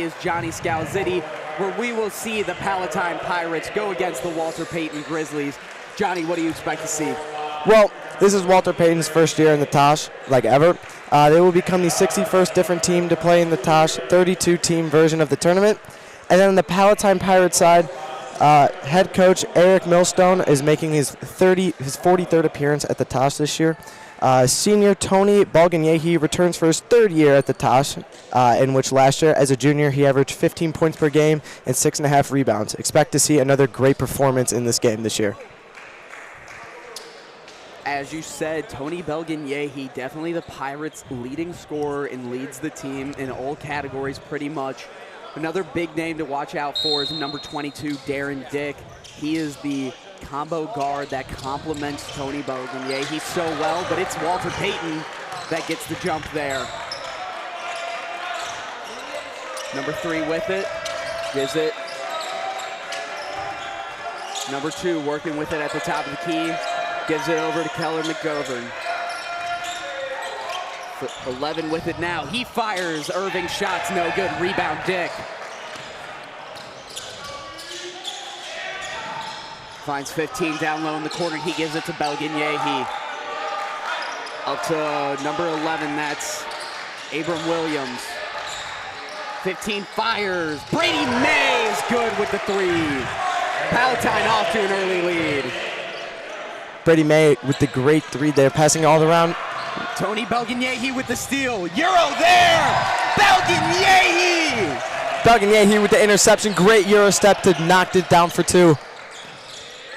is Johnny Scalzitti, where we will see the Palatine Pirates go against the Walter Payton Grizzlies. Johnny, what do you expect to see? Well, this is Walter Payton's first year in the Tosh, like ever. They will become the 61st different team to play in the Tosh 32-team version of the tournament. And then on the Palatine Pirates side, head coach Eric Millstone is making his 43rd appearance at the Tosh this year. Senior Tony Balganyehi returns for his third year at the Tosh, in which last year as a junior he averaged 15 points per game and 6.5 rebounds. Expect to see another great performance in this game this year. As you said, Tony Balganyehi, definitely the Pirates' leading scorer and leads the team in all categories pretty much. Another big name to watch out for is number 22, Darren Dick. He is the combo guard that complements Tony Balganyehi so well, but it's Walter Payton that gets the jump there. Number 3 with it, gives it. Number 2 working with it at the top of the key, gives it over to Keller McGovern. 11 with it now, he fires, Irving shots no good, rebound Dick. Finds 15 down low in the corner, he gives it to Balganyehi. Up to number 11, that's Abram Williams. 15 fires, Brady May is good with the 3. Palatine off to an early lead. Brady May with the great 3 there, passing all around. Tony Balganyehi with the steal. Euro there! Balganyehi! Balganyehi with the interception. Great Euro step to knock it down for 2.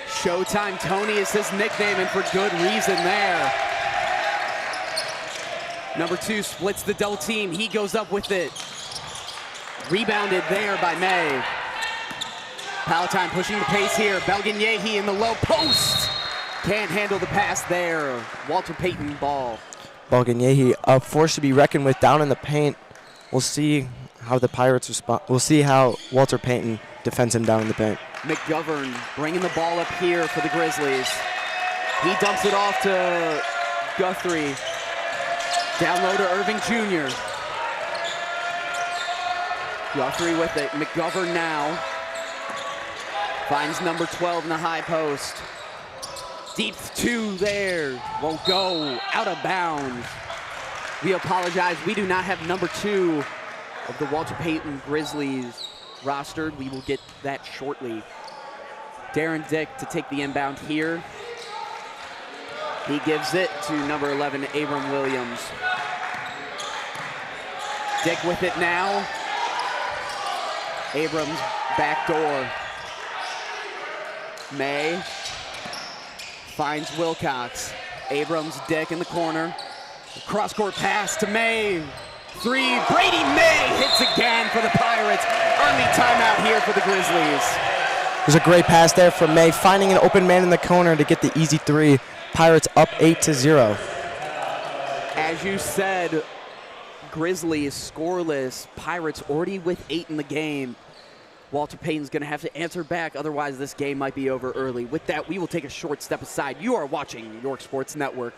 Showtime Tony is his nickname, and for good reason there. Number 2 splits the double team. He goes up with it. Rebounded there by May. Palatine pushing the pace here. Balganyehi in the low post. Can't handle the pass there. Walter Payton ball. Balganyehi, a force to be reckoned with down in the paint. We'll see how the Pirates respond. We'll see how Walter Payton defends him down in the paint. McGovern bringing the ball up here for the Grizzlies. He dumps it off to Guthrie. Down low to Irving Jr. Guthrie with it. McGovern now. Finds number 12 in the high post. Deep 2 there, won't go, out of bounds. We apologize, we do not have number 2 of the Walter Payton Grizzlies rostered. We will get that shortly. Darren Dick to take the inbound here. He gives it to number 11, Abram Williams. Dick with it now. Abrams back door. May. Finds Wilcox. Abrams, Dick in the corner. Cross-court pass to May. 3, Brady May hits again for the Pirates. Early timeout here for the Grizzlies. There's a great pass there from May, finding an open man in the corner to get the easy 3. Pirates up 8-0. As you said, Grizzlies scoreless. Pirates already with 8 in the game. Walter Payton's going to have to answer back, otherwise this game might be over early. With that, we will take a short step aside. You are watching York Sports Network.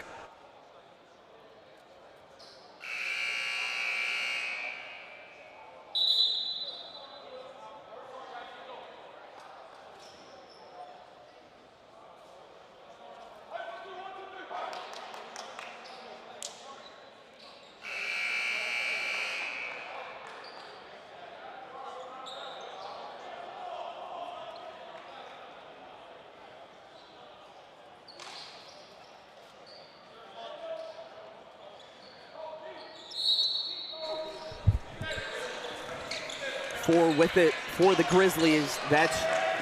With it for the Grizzlies, that's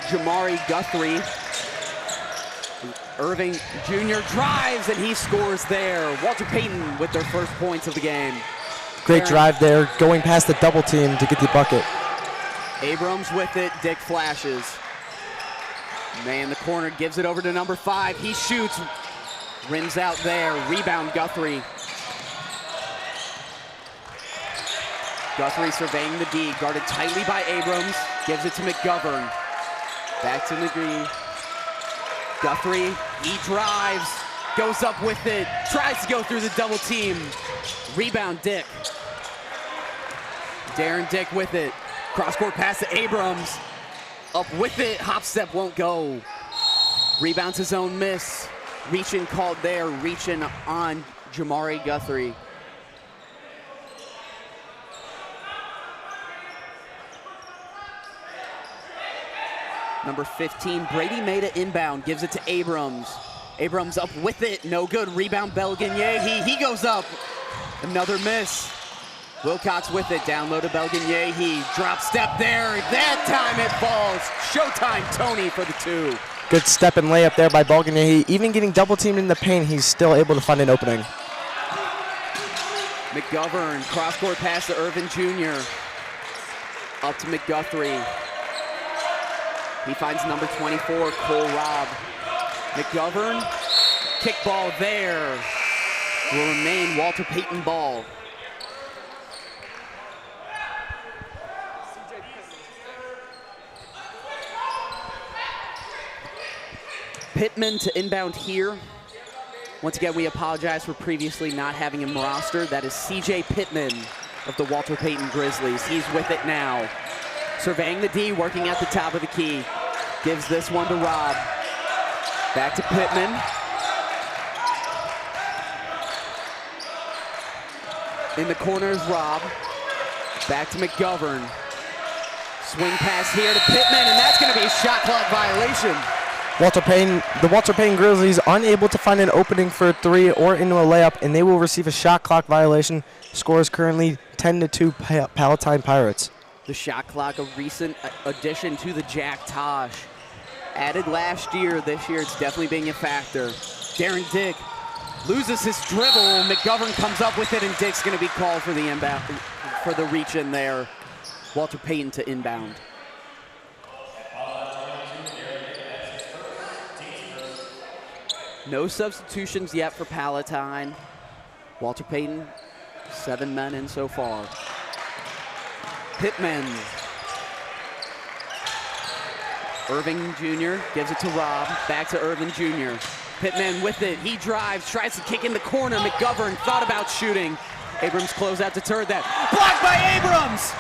Jamari Guthrie. Irving Jr. drives and he scores there. Walter Payton with their first points of the game. Great drive there, going past the double team to get the bucket. Abrams with it, Dick flashes. May in the corner gives it over to number 5. He shoots, rims out there, rebound Guthrie. Guthrie surveying the D, guarded tightly by Abrams, gives it to McGovern. Back to McGree. Guthrie, he drives, goes up with it, tries to go through the double team. Rebound Dick. Darren Dick with it. Cross-court pass to Abrams. Up with it, hop step won't go. Rebounds his own miss. Reaching called there, reaching on Jamari Guthrie. Number 15, Brady made an inbound, gives it to Abrams. Abrams up with it, no good. Rebound, Belgagnehi, he goes up. Another miss. Wilcox with it, down low to Belgagnehi. Drop step there, that time it falls. Showtime, Tony for the 2. Good step and layup there by Belgagnehi. Even getting double teamed in the paint, he's still able to find an opening. McGovern, cross-court pass to Irvin Jr. Up to McGuthrie. He finds number 24, Cole Robb. McGovern, kick ball there. Will remain Walter Payton ball. Pittman to inbound here. Once again, we apologize for previously not having him rostered. That is CJ Pittman of the Walter Payton Grizzlies. He's with it now. Surveying the D, working at the top of the key. Gives this one to Robb. Back to Pittman. In the corner is Robb. Back to McGovern. Swing pass here to Pittman, and that's going to be a shot clock violation. The Walter Payton Grizzlies unable to find an opening for a 3 or into a layup, and they will receive a shot clock violation. Score is currently 10-2 Palatine Pirates. The shot clock, a recent addition to the Jack Tosh. Added last year, this year it's definitely being a factor. Darren Dick loses his dribble. McGovern comes up with it, and Dick's going to be called for the inbound, for the reach in there. Walter Payton to inbound. No substitutions yet for Palatine. Walter Payton, 7 men in so far. Pittman. Irving Jr. gives it to Robb. Back to Irvin Jr. Pittman with it. He drives, tries to kick in the corner. McGovern thought about shooting. Abrams closed out to turn that. Blocked by Abrams!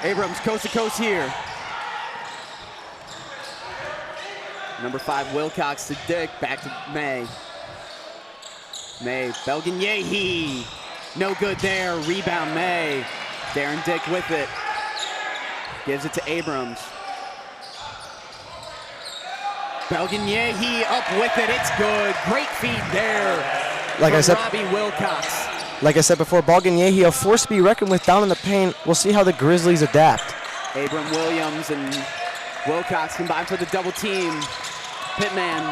Abrams coast to coast here. Number 5, Wilcox to Dick. Back to May. May, Belgagnehi. No good there. Rebound, May. Darren Dick with it. Gives it to Abrams. Belgagnehi up with it. It's good. Great feed there. Like I said, Robbie Wilcox. Like I said before, Belgagnehi, a force to be reckoned with down in the paint. We'll see how the Grizzlies adapt. Abram Williams and Wilcox combine for the double team. Pittman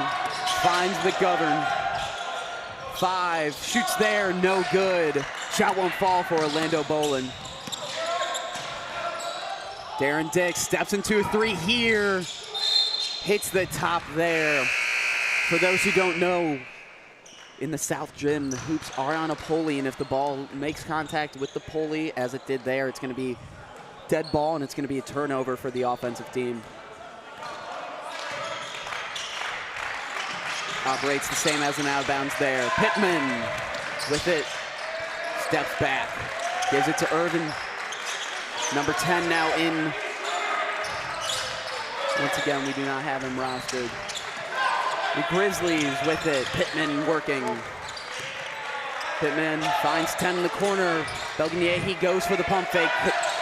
finds McGovern. 5, shoots there, no good. Shot won't fall for Orlando Bolin. Darren Dick steps into a 3 here. Hits the top there. For those who don't know, in the South Gym, the hoops are on a pulley, and if the ball makes contact with the pulley, as it did there, it's going to be dead ball, and it's going to be a turnover for the offensive team. Operates the same as an out of bounds there. Pittman with it, steps back, gives it to Irvin. Number 10 now in. Once again, we do not have him rostered. The Grizzlies with it, Pittman working. Pittman finds 10 in the corner. Belgagnehi goes for the pump fake.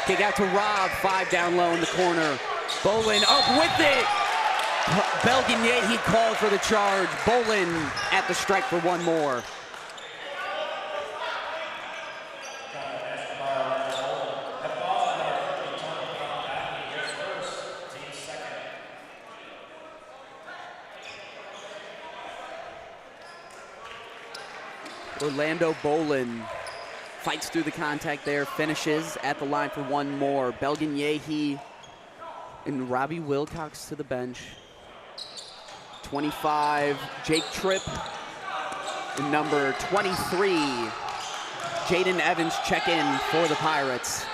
Kick out to Robb, 5 down low in the corner. Bolin up with it. Belgagnehi called for the charge. Bolin at the strike for one more. Orlando Bolin fights through the contact there, finishes at the line for one more. Belgagnehi and Robbie Wilcox to the bench. 25, Jake Tripp. And number 23, Jaden Evans check in for the Pirates.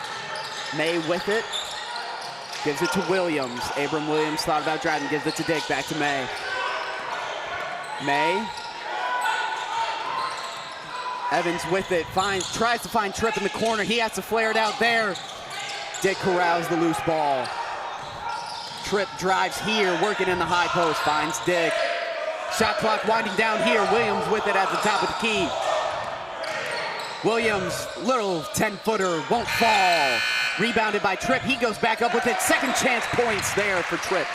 May with it, gives it to Williams. Abram Williams thought about driving, gives it to Dick, back to May. May. Evans with it, tries to find Tripp in the corner. He has to flare it out there. Dick corrals the loose ball. Tripp drives here, working in the high post, finds Dick. Shot clock winding down here. Williams with it at the top of the key. Williams, little 10-footer, won't fall. Rebounded by Tripp. He goes back up with it. Second chance points there for Tripp.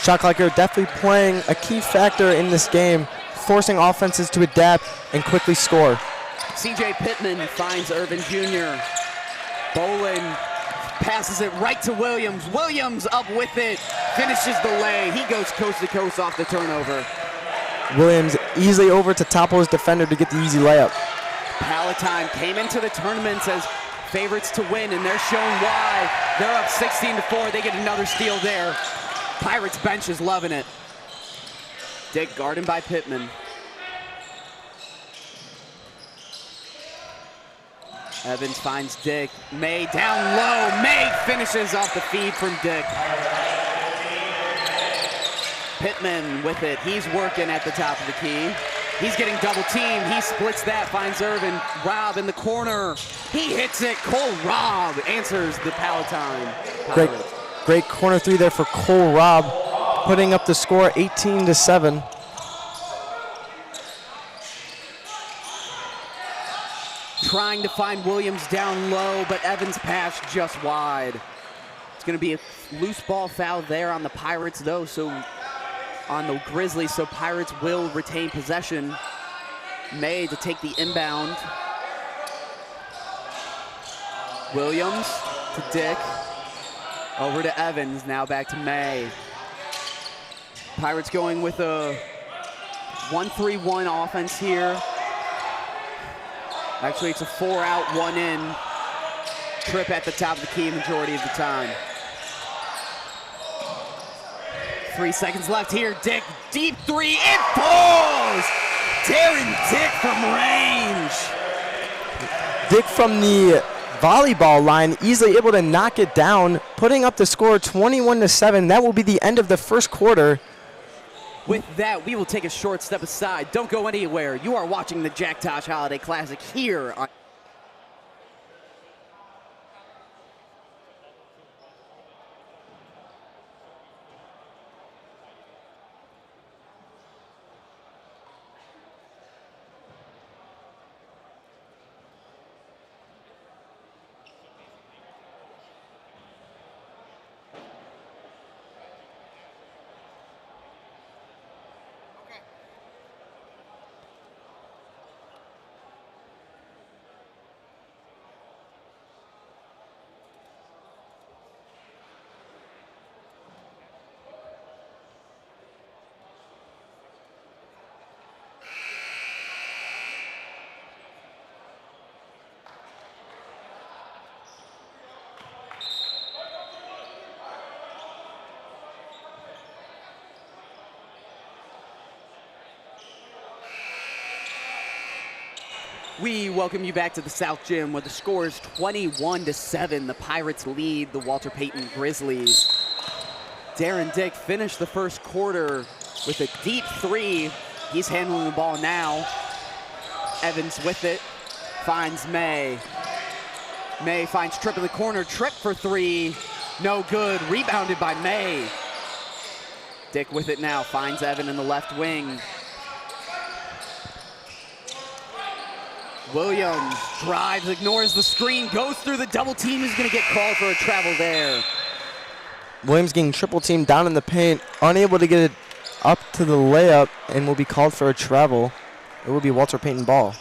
Shot clock here definitely playing a key factor in this game, forcing offenses to adapt and quickly score. CJ Pittman finds Irvin Jr. Bolin passes it right to Williams. Williams up with it, finishes the lay. He goes coast to coast off the turnover. Williams easily over to topple his defender to get the easy layup. Palatine came into the tournament as favorites to win, and they're showing why. They're up 16-4. They get another steal there. Pirates bench is loving it. Dick guarded by Pittman. Evans finds Dick. May down low. May finishes off the feed from Dick. Pittman with it. He's working at the top of the key. He's getting double teamed. He splits that, finds Irvin. Rob in the corner. He hits it. Cole Rob answers the Palatine. Great corner three there for Cole Rob, putting up the score 18-7. Trying to find Williams down low, but Evans pass just wide. It's going to be a loose ball foul there on the Pirates, though, so on the Grizzlies, so Pirates will retain possession. May to take the inbound. Williams to Dick. Over to Evans, now back to May. Pirates going with a 1-3-1 offense here. Actually, it's a 4-out, 1-in. Tripp at the top of the key majority of the time. 3 seconds left here. Dick, deep three, it falls! Darren Dick from range. Dick from the volleyball line, easily able to knock it down, putting up the score 21-7. That will be the end of the first quarter. With that, we will take a short step aside. Don't go anywhere. You are watching the Jack Tosh Holiday Classic here on We welcome you back to the South Gym where the score is 21-7. The Pirates lead the Walter Payton Grizzlies. Darren Dick finished the first quarter with a deep three. He's handling the ball now. Evans with it, finds May. May finds Tripp in the corner. Tripp for three, no good. Rebounded by May. Dick with it now, finds Evan in the left wing. Williams drives, ignores the screen, goes through the double team. He's going to get called for a travel there. Williams getting triple teamed down in the paint, unable to get it up to the layup, and will be called for a travel. It will be Walter Payton ball.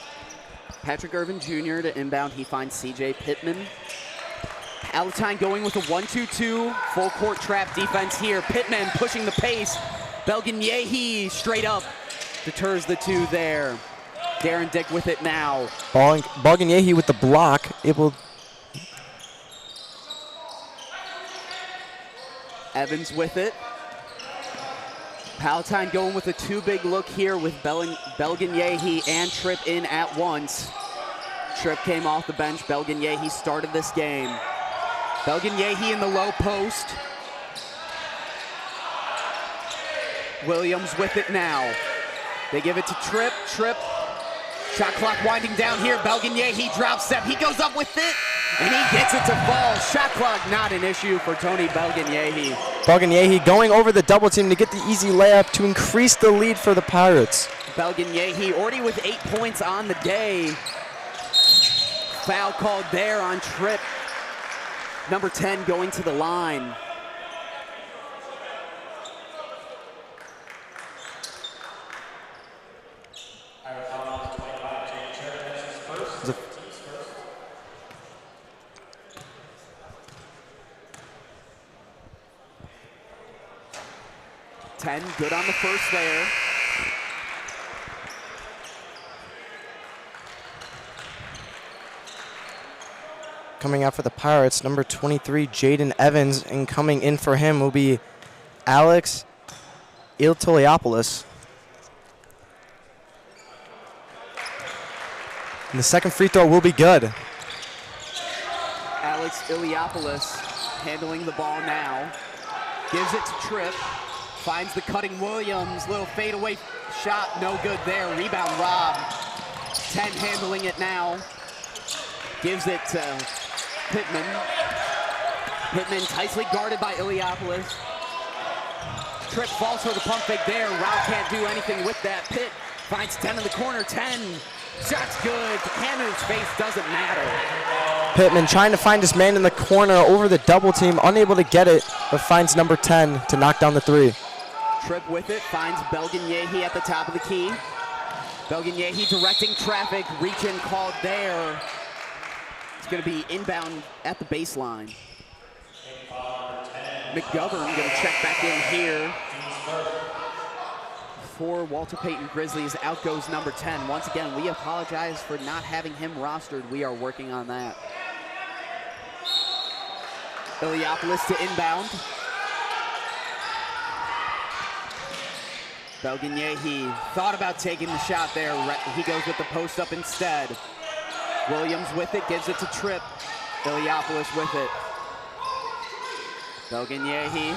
Patrick Irvin Jr. to inbound. He finds CJ Pittman. Palatine going with a 1-2-2 full court trap defense here. Pittman pushing the pace. Belganyehi straight up deters the two there. Darren Dick with it now. Belganyehi with the block, able. Evans with it. Palatine going with a two-big look here with Belganyehi and Tripp in at once. Tripp came off the bench. Belganyehi started this game. Belganyehi in the low post. Williams with it now. They give it to Tripp. Tripp. Shot clock winding down here. Belganyehi drop step. He goes up with it. And he gets it to fall. Shot clock not an issue for Tony Belganyehi. Belganyehi going over the double team to get the easy layup to increase the lead for the Pirates. Belganyehi already with 8 points on the day. Foul called there on Tripp. Number 10 going to the line. Good on the first there. Coming out for the Pirates, number 23, Jaden Evans, and coming in for him will be Alex Iltoliopoulos. And the second free throw will be good. Alex Iliopoulos handling the ball now. Gives it to Tripp. Finds the cutting Williams. Little fadeaway shot, no good there. Rebound Rob. 10 handling it now. Gives it to Pittman. Pittman tightly guarded by Iliopoulos. Tripp falls for the pump fake there. Rob can't do anything with that. Pitt finds 10 in the corner. 10. Shot's good. Hanna's face doesn't matter. Pittman trying to find his man in the corner over the double team, unable to get it, but finds number 10 to knock down the three. Tripp with it, finds Belganyehi at the top of the key. Belganyehi directing traffic, reach in called there. It's gonna be inbound at the baseline. McGovern gonna check back in here. For Walter Payton Grizzlies, out goes number 10. Once again, we apologize for not having him rostered. We are working on that. Iliopoulos to inbound. Belganyehi thought about taking the shot there. He goes with the post up instead. Williams with it, gives it to Tripp. Iliopoulos with it. Belganyehi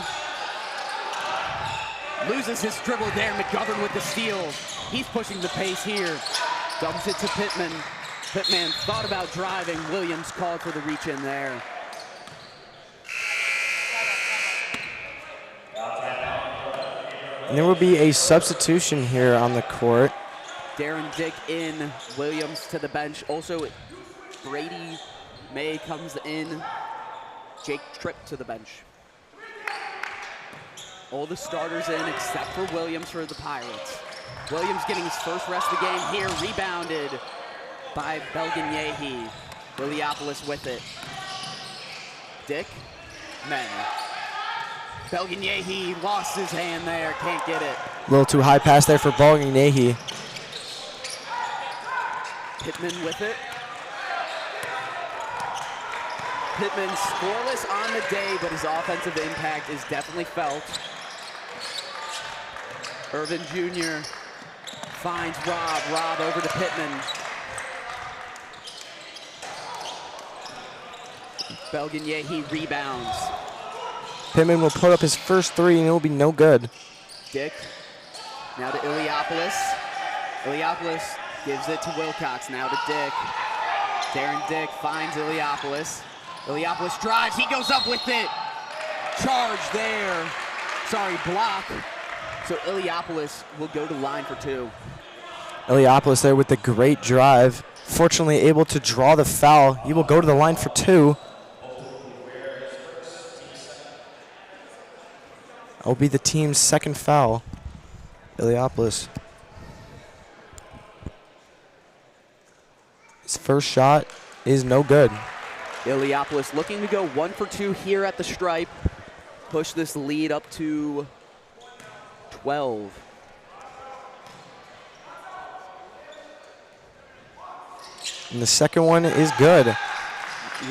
loses his dribble there. McGovern with the steal. He's pushing the pace here. Dumps it to Pittman. Pittman thought about driving. Williams called for the reach in there. And there will be a substitution here on the court. Darren Dick in, Williams to the bench. Also, Brady May comes in, Jake Tripp to the bench. All the starters in except for Williams for the Pirates. Williams getting his first rest of the game here, rebounded by Belganyehi. Iliopoulos with it. Dick, May. Belganyehi lost his hand there, can't get it. A little too high pass there for Belganyehi. Pittman with it. Pittman scoreless on the day, but his offensive impact is definitely felt. Irvin Jr. finds Rob. Rob over to Pittman. Belganyehi rebounds. Pittman will put up his first three, and it will be no good. Dick, now to Iliopoulos. Iliopoulos gives it to Wilcox, now to Dick. Darren Dick finds Iliopoulos. Iliopoulos drives, he goes up with it. Charge there. Sorry, block. So Iliopoulos will go to line for two. Iliopoulos there with the great drive. Fortunately able to draw the foul. He will go to the line for two. That will be the team's second foul. Iliopoulos. His first shot is no good. Iliopoulos looking to go 1 for 2 here at the stripe. Push this lead up to 12. And the second one is good.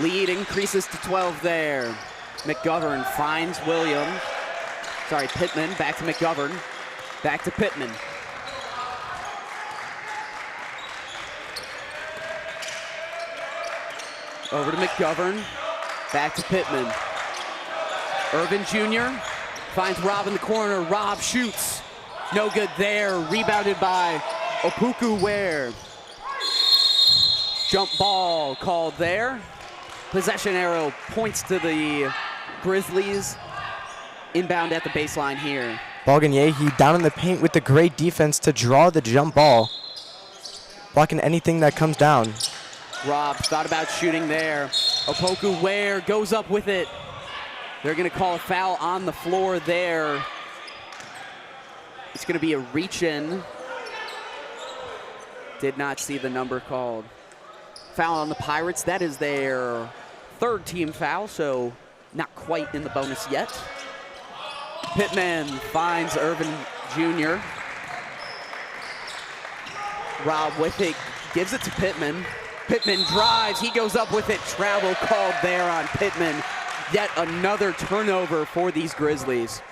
Lead increases to 12 there. McGovern finds Williams. Sorry, Pittman, back to McGovern. Back to Pittman. Over to McGovern, back to Pittman. Irvin Jr. finds Rob in the corner. Rob shoots. No good there. Rebounded by Opuku Ware. Jump ball called there. Possession arrow points to the Grizzlies. Inbound at the baseline here. Balganyehi down in the paint with the great defense to draw the jump ball. Blocking anything that comes down. Rob thought about shooting there. Opoku Ware goes up with it. They're going to call a foul on the floor there. It's going to be a reach-in. Did not see the number called. Foul on the Pirates. That is their third team foul, so not quite in the bonus yet. Pittman finds Irvin Jr. Rob with it, gives it to Pittman. Pittman drives, he goes up with it. Travel called there on Pittman. Yet another turnover for these Grizzlies.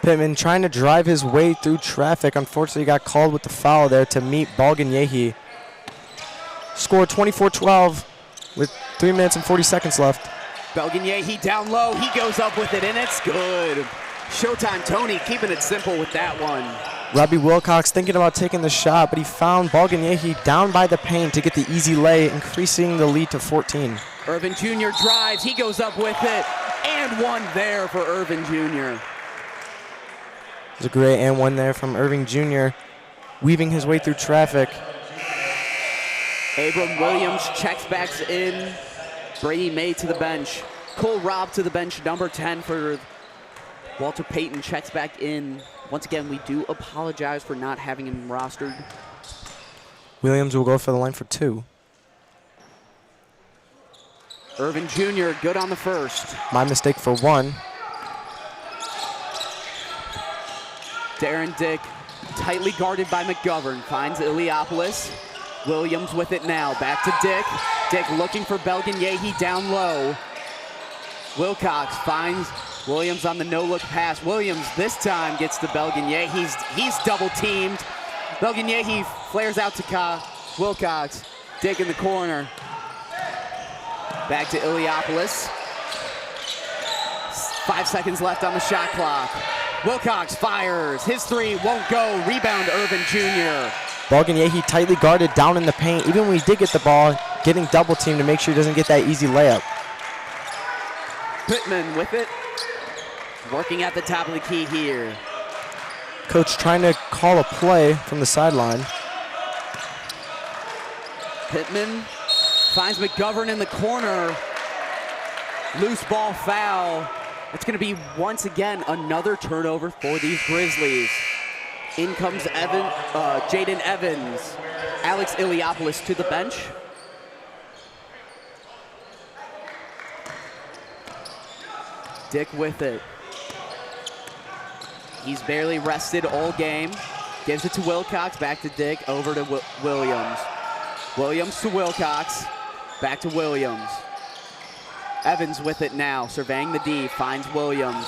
Pittman trying to drive his way through traffic. Unfortunately, got called with the foul there to meet Balganyehi. Score 24-12 with 3 minutes and 40 seconds left. Balganyehi down low, he goes up with it, and it's good. Showtime Tony keeping it simple with that one. Robbie Wilcox thinking about taking the shot, but he found Balganyehi down by the paint to get the easy lay, increasing the lead to 14. Irvin Jr. drives, he goes up with it, and one there for Irvin Jr. There's a great and one there from Irving Jr., weaving his way through traffic. Abram Williams checks back in. Brady May to the bench. Cole Robb to the bench, number 10 for Walter Payton checks back in. Once again, we do apologize for not having him rostered. Williams will go for the line for 2. Irvin Jr. good on the first. My mistake for 1. Darren Dick, tightly guarded by McGovern, finds Iliopoulos. Williams with it now, back to Dick. Dick looking for Balganyehi down low. Wilcox finds Williams on the no-look pass. Williams this time gets to Balganyehi. He's double-teamed. Balganyehi flares out to Wilcox. Dick in the corner. Back to Iliopoulos. 5 seconds left on the shot clock. Wilcox fires. His three won't go. Rebound Irvin Jr. Balganyehi tightly guarded down in the paint. Even when he did get the ball, getting double-teamed to make sure he doesn't get that easy layup. Pittman with it. Working at the top of the key here. Coach trying to call a play from the sideline. Pittman finds McGovern in the corner. Loose ball foul. It's going to be, once again, another turnover for these Grizzlies. In comes Jaden Evans. Alex Iliopoulos to the bench. Dick with it. He's barely rested all game. Gives it to Wilcox, back to Dick, over to Williams. Williams to Wilcox, back to Williams. Evans with it now, surveying the D, finds Williams.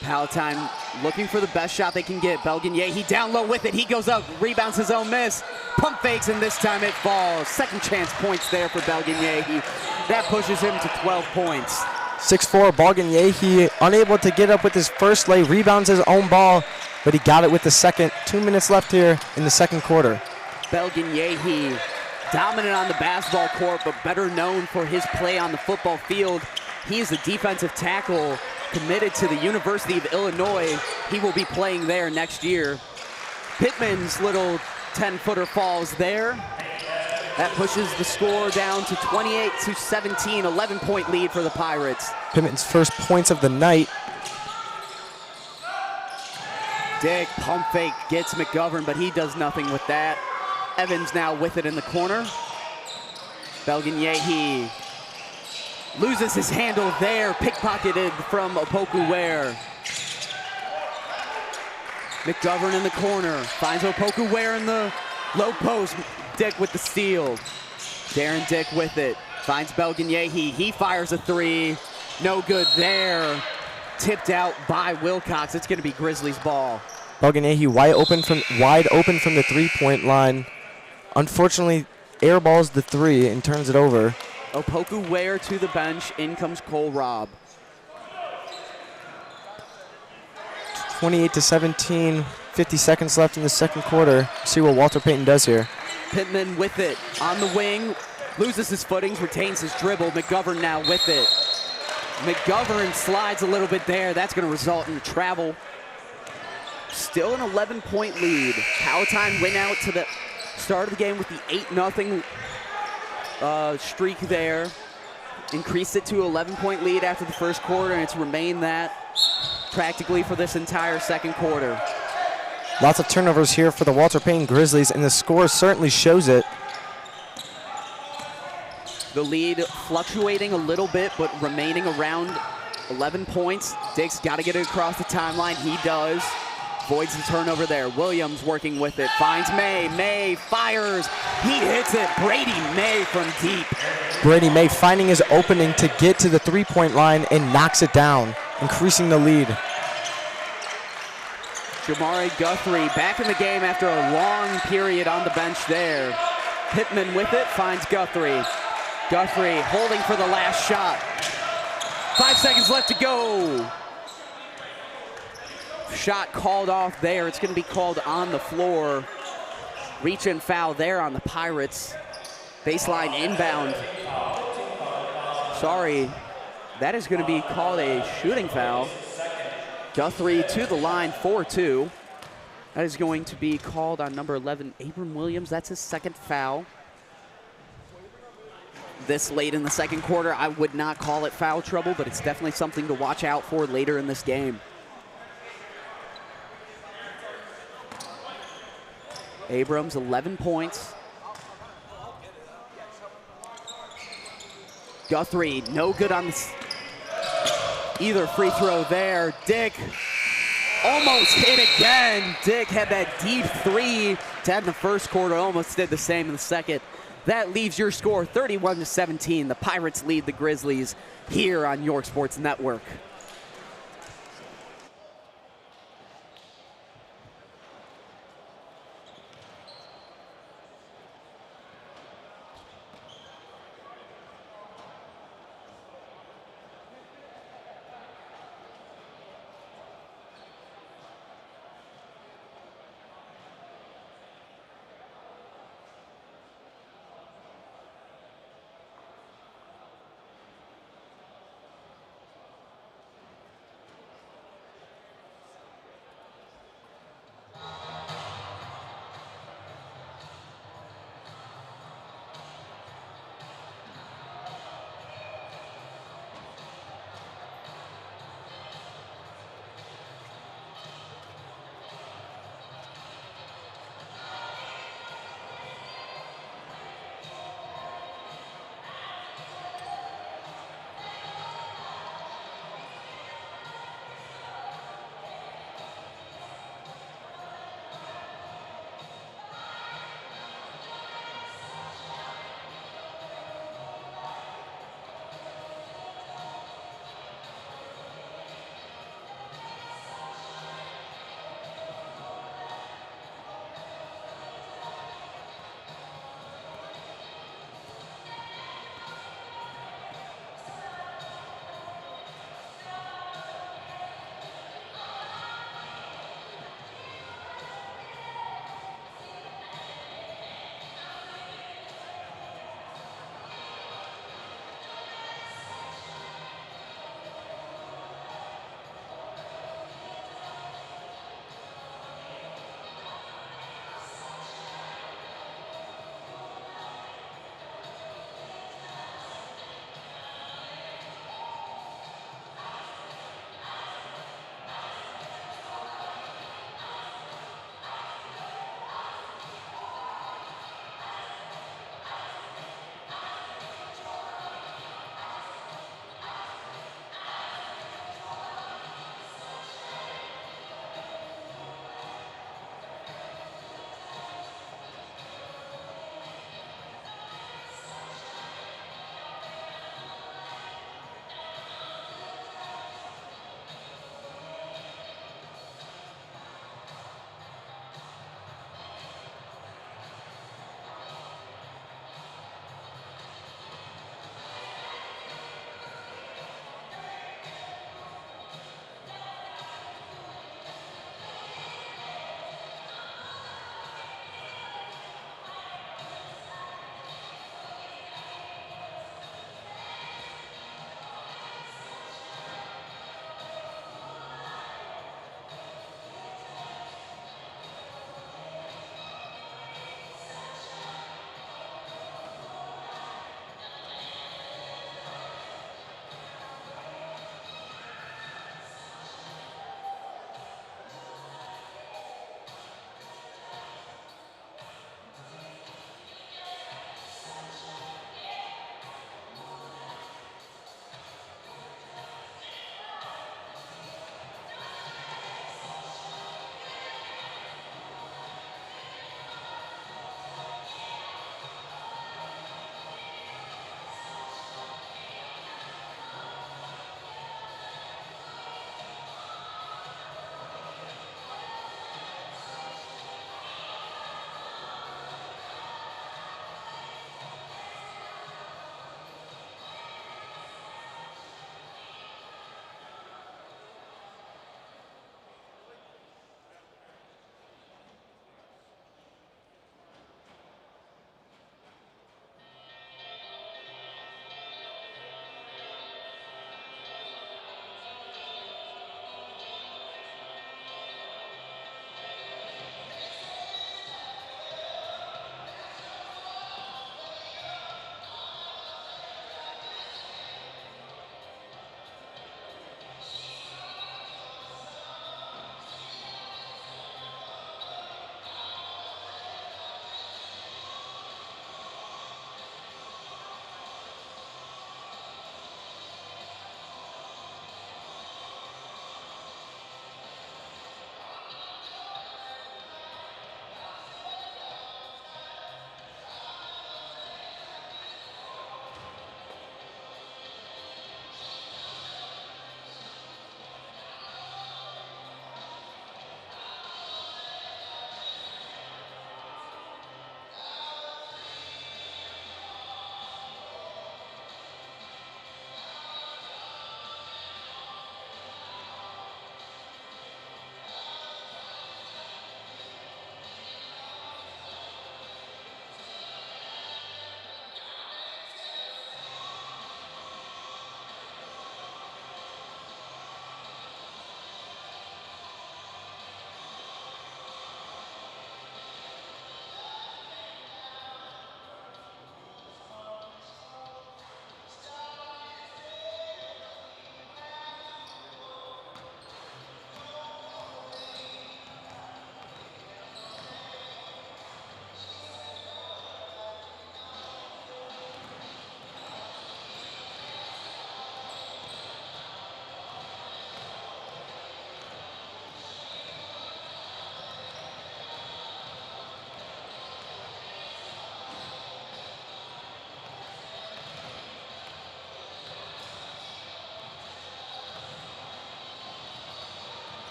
Palatine looking for the best shot they can get. Balganyehi down low with it, he goes up, rebounds his own miss. Pump fakes, and this time it falls. Second chance points there for Balganyehi. That pushes him to 12 points. 6'4", Balganyehi unable to get up with his first lay, rebounds his own ball, but he got it with the second. 2 minutes left here in the second quarter. Balganyehi dominant on the basketball court, but better known for his play on the football field. He is a defensive tackle committed to the University of Illinois. He will be playing there next year. Pittman's little 10-footer falls there. That pushes the score down to 28-17, 11-point lead for the Pirates. Pittman's first points of the night. Dick pump fake gets McGovern, but he does nothing with that. Evans now with it in the corner. Balganyehi loses his handle there, pickpocketed from Opoku Ware. McGovern in the corner, finds Opoku Ware in the low post. Dick with the steal. Darren Dick with it, finds Balganyehi. He fires a three, no good there. Tipped out by Wilcox. It's gonna be Grizzlies ball. Balganyehi wide open from the three-point line. Unfortunately, airballs the three and turns it over. Opoku Ware to the bench. In comes Cole Robb. 28-17, 50 seconds left in the second quarter. See what Walter Payton does here. Pittman with it on the wing. loses his footings, retains his dribble. McGovern now with it. McGovern slides a little bit there. That's going to result in a travel. Still an 11-point lead. Palatine went out to the start of the game with the 8-0 streak there. Increased it to 11-point lead after the first quarter, and it's remained that practically for this entire second quarter. Lots of turnovers here for the Walter Payton Grizzlies, and the score certainly shows it. The lead fluctuating a little bit, but remaining around 11 points. Dick's got to get it across the timeline. He does. Voids the turnover there. Williams working with it. Finds May. May fires. He hits it. Brady May from deep. Brady May finding his opening to get to the three-point line and knocks it down, increasing the lead. Jamari Guthrie back in the game after a long period on the bench there. Pittman with it. Finds Guthrie. Guthrie holding for the last shot. 5 seconds left to go. Shot called off there. It's going to be called on the floor. Reach and foul there on the Pirates. Baseline inbound. Sorry, that is going to be called a shooting foul. Guthrie to the line, 4-2. That is going to be called on number 11, Abram Williams. That's his second foul. This late in the second quarter, I would not call it foul trouble, but it's definitely something to watch out for later in this game. Abrams, 11 points. Guthrie, no good on either free throw there. Dick almost hit again. Dick had that deep three to end the first quarter, almost did the same in the second. That leaves your score 31-17. The Pirates lead the Grizzlies here on York Sports Network.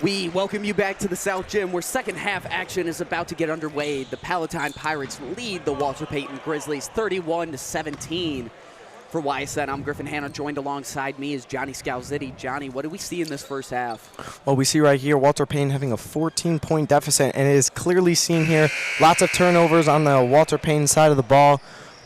We welcome you back to the South Gym, where second half action is about to get underway. The Palatine Pirates lead the Walter Payton Grizzlies 31-17. For YSN, I'm Griffin. Hanna, joined alongside me is Johnny Scalzitti. Johnny, what do we see in this first half? Well, we see right here Walter Payton having a 14-point deficit, and it is clearly seen here. Lots of turnovers on the Walter Payton side of the ball.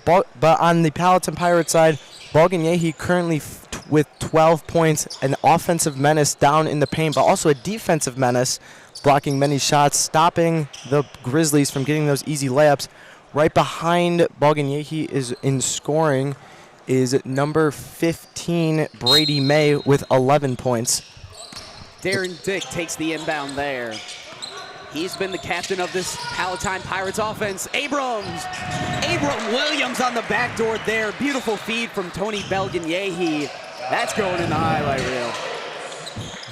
But on the Palatine Pirates side, Balganyehi currently with 12 points, an offensive menace down in the paint, but also a defensive menace, blocking many shots, stopping the Grizzlies from getting those easy layups. Right behind Balganyehi is in scoring is number 15, Brady May, with 11 points. Darren Dick takes the inbound there. He's been the captain of this Palatine Pirates offense. Abram Williams on the back door there. Beautiful feed from Tony Balganyehi. That's going in the highlight reel.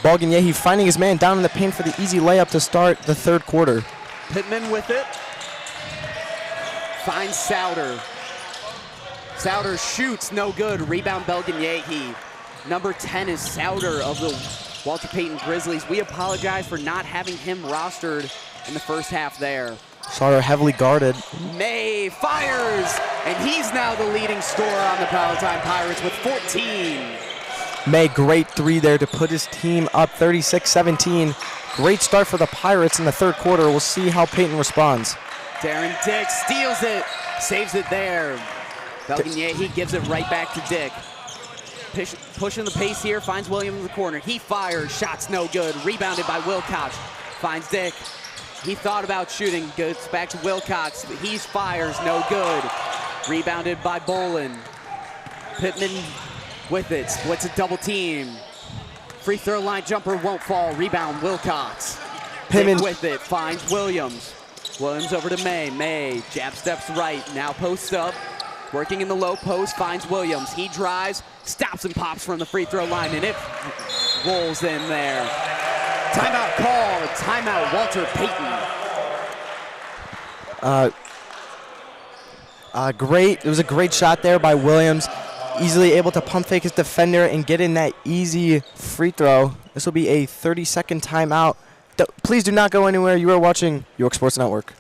Balganyehi finding his man down in the paint for the easy layup to start the third quarter. Pittman with it. Finds Souter. Souter shoots, no good. Rebound Balganyehi. Number 10 is Souter of the Walter Payton Grizzlies. We apologize for not having him rostered in the first half there. Souter heavily guarded. May fires, and he's now the leading scorer on the Palatine Pirates with 14. May, great three there to put his team up 36-17. Great start for the Pirates in the third quarter. We'll see how Payton responds. Darren Dick steals it, saves it there. Balganyehi gives it right back to Dick. Pushing the pace here, finds Williams in the corner. He fires, shots no good. Rebounded by Wilcox, finds Dick. He thought about shooting, goes back to Wilcox. He fires, no good. Rebounded by Bolin. Pittman with it, splits a double team. Free throw line jumper won't fall, rebound Wilcox. Pittman Dick with it, finds Williams. Williams over to May. May, jab steps right, now posts up. Working in the low post, finds Williams. He drives, stops and pops from the free throw line, and it rolls in there. Timeout call, timeout Walter Payton. Great, it was a great shot there by Williams. Easily able to pump fake his defender and get in that easy free throw. This will be a 30-second timeout. Please do not go anywhere. You are watching York Sports Network.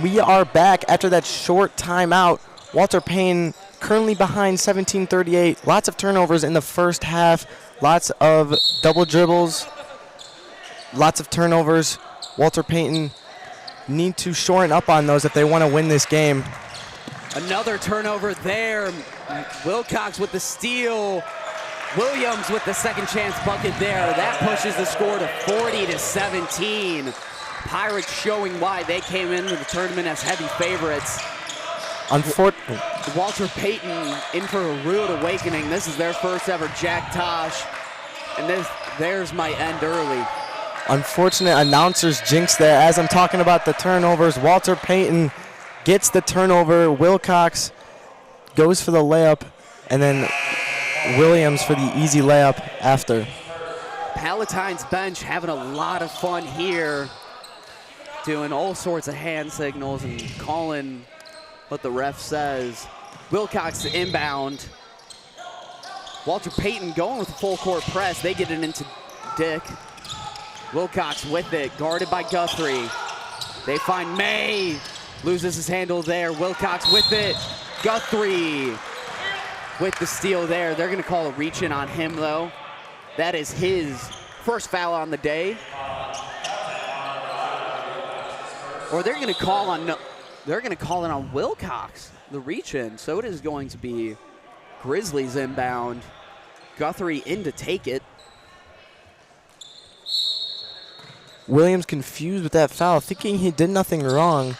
We are back after that short timeout. Walter Payton currently behind 17-38. Lots of turnovers in the first half. Lots of double dribbles. Lots of turnovers. Walter Payton need to shorten up on those if they want to win this game. Another turnover there. Wilcox with the steal. Williams with the second chance bucket there. That pushes the score to 40-17. Pirates showing why they came into the tournament as heavy favorites. Walter Payton in for a rude awakening. This is their first ever Jack Tosh, and theirs might end early. Unfortunate announcers jinx there. As I'm talking about the turnovers, Walter Payton gets the turnover. Wilcox goes for the layup, and then Williams for the easy layup after. Palatine's bench having a lot of fun here, doing all sorts of hand signals and calling what the ref says. Wilcox inbound. Walter Payton going with a full court press. They get it into Dick. Wilcox with it, guarded by Guthrie. They find May, loses his handle there. Wilcox with it. Guthrie with the steal there. They're gonna call a reach in on him though. That is his first foul on the day. Or they're gonna call it on Wilcox, the reach in. So it is going to be Grizzlies inbound. Guthrie in to take it. Williams confused with that foul, thinking he did nothing wrong.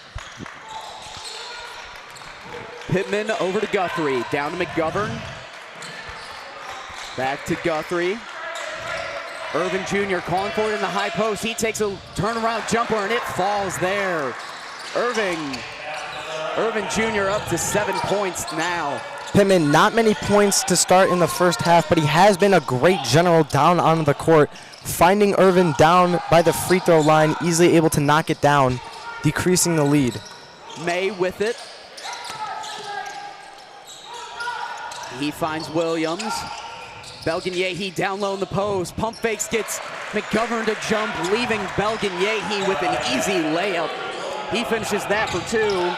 Pittman over to Guthrie, down to McGovern. Back to Guthrie. Irvin Jr. calling for it in the high post. He takes a turnaround jumper and it falls there. Irvin Jr. up to 7 points now. Pittman, not many points to start in the first half, but he has been a great general down on the court, finding Irvin down by the free throw line, easily able to knock it down, decreasing the lead. May with it. He finds Williams. Belgin-Yehi down low in the post. Pump fakes, gets McGovern to jump, leaving Belgin-Yehi with an easy layup. He finishes that for 2.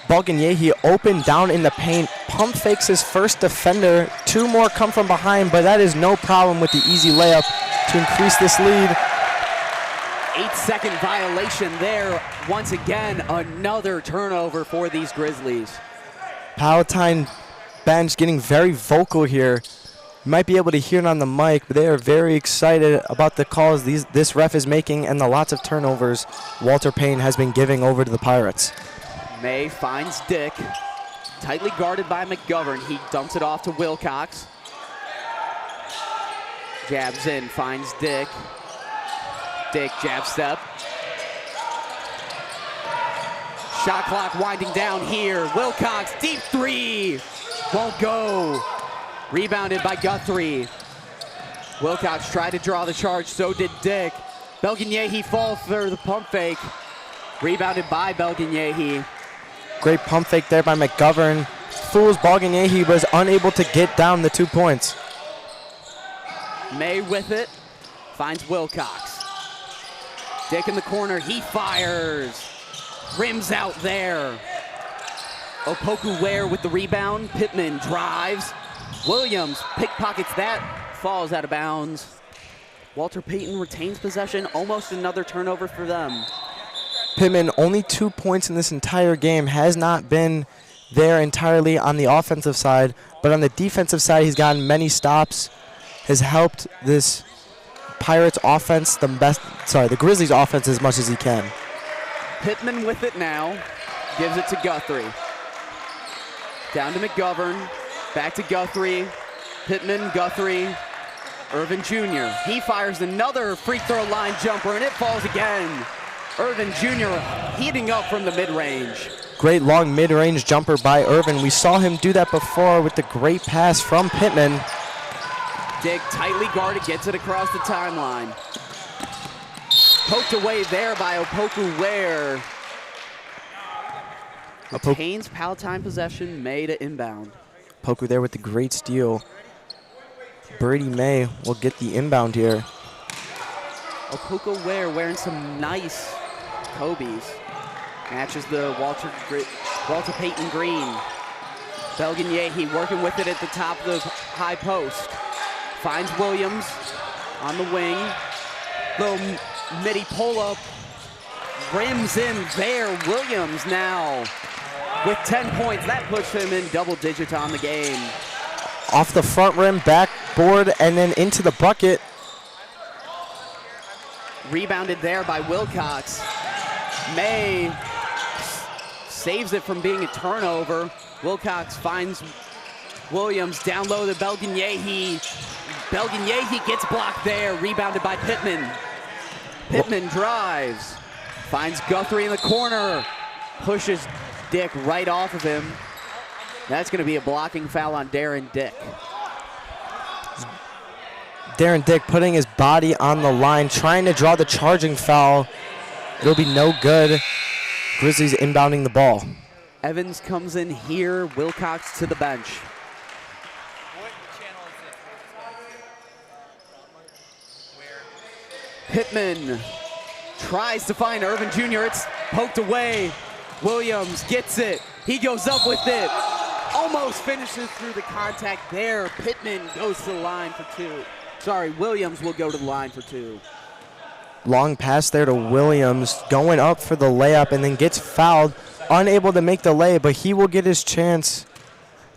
Belgin-Yehi open down in the paint, pump fakes his first defender. 2 more come from behind, but that is no problem with the easy layup to increase this lead. 8-second violation there. Once again, another turnover for these Grizzlies. Palatine bench getting very vocal here. You might be able to hear it on the mic, but they are very excited about the calls this ref is making and the lots of turnovers Walter Payton has been giving over to the Pirates. May finds Dick, tightly guarded by McGovern. He dumps it off to Wilcox. Jabs in, finds Dick. Dick, jab step. Shot clock winding down here. Wilcox, deep 3. Won't go. Rebounded by Guthrie. Wilcox tried to draw the charge, so did Dick. Belgin-Yehi falls for the pump fake. Rebounded by Belgin-Yehi. Great pump fake there by McGovern. Fools Belgin-Yehi, was unable to get down the 2 points. May with it, finds Wilcox. Dick in the corner, he fires. Rims out there. Opoku Ware with the rebound. Pittman drives. Williams pickpockets that, falls out of bounds. Walter Payton retains possession, almost another turnover for them. Pittman, only 2 points in this entire game, has not been there entirely on the offensive side, but on the defensive side, he's gotten many stops, has helped this Pirates offense, the Grizzlies offense as much as he can. Pittman with it now, gives it to Guthrie. Down to McGovern, back to Guthrie. Pittman, Guthrie, Irvin Jr. He fires another free throw line jumper and it falls again. Irvin Jr. heating up from the mid-range. Great long mid-range jumper by Irvin. We saw him do that before with the great pass from Pittman. Dick tightly guarded, gets it across the timeline. Poked away there by Opoku Ware. Retains Palatine possession, May to inbound. Opoku there with the great steal. Brady May will get the inbound here. Opoku Ware wearing some nice Kobe's. Matches the Walter Payton green. Belgin-Yehi working with it at the top of the high post. Finds Williams on the wing. Little midi pull-up. Rims in there. Williams now with 10 points. That puts him in double digits on the game. Off the front rim, backboard, and then into the bucket. Rebounded there by Wilcox. May saves it from being a turnover. Wilcox finds Williams down low to Belgin-Yehi. Belgin-Yehi gets blocked there. Rebounded by Pittman. Pittman drives. Finds Guthrie in the corner. Pushes Dick right off of him. That's going to be a blocking foul on Darren Dick. Darren Dick putting his body on the line, trying to draw the charging foul. It'll be no good. Grizzlies inbounding the ball. Evans comes in here. Wilcox to the bench. Pittman tries to find Irvin Jr. It's poked away. Williams gets it. He goes up with it. Almost finishes through the contact there. Pittman goes to the line for 2. Sorry, Williams will go to the line for 2. Long pass there to Williams, going up for the layup and then gets fouled. Unable to make the lay, but he will get his chance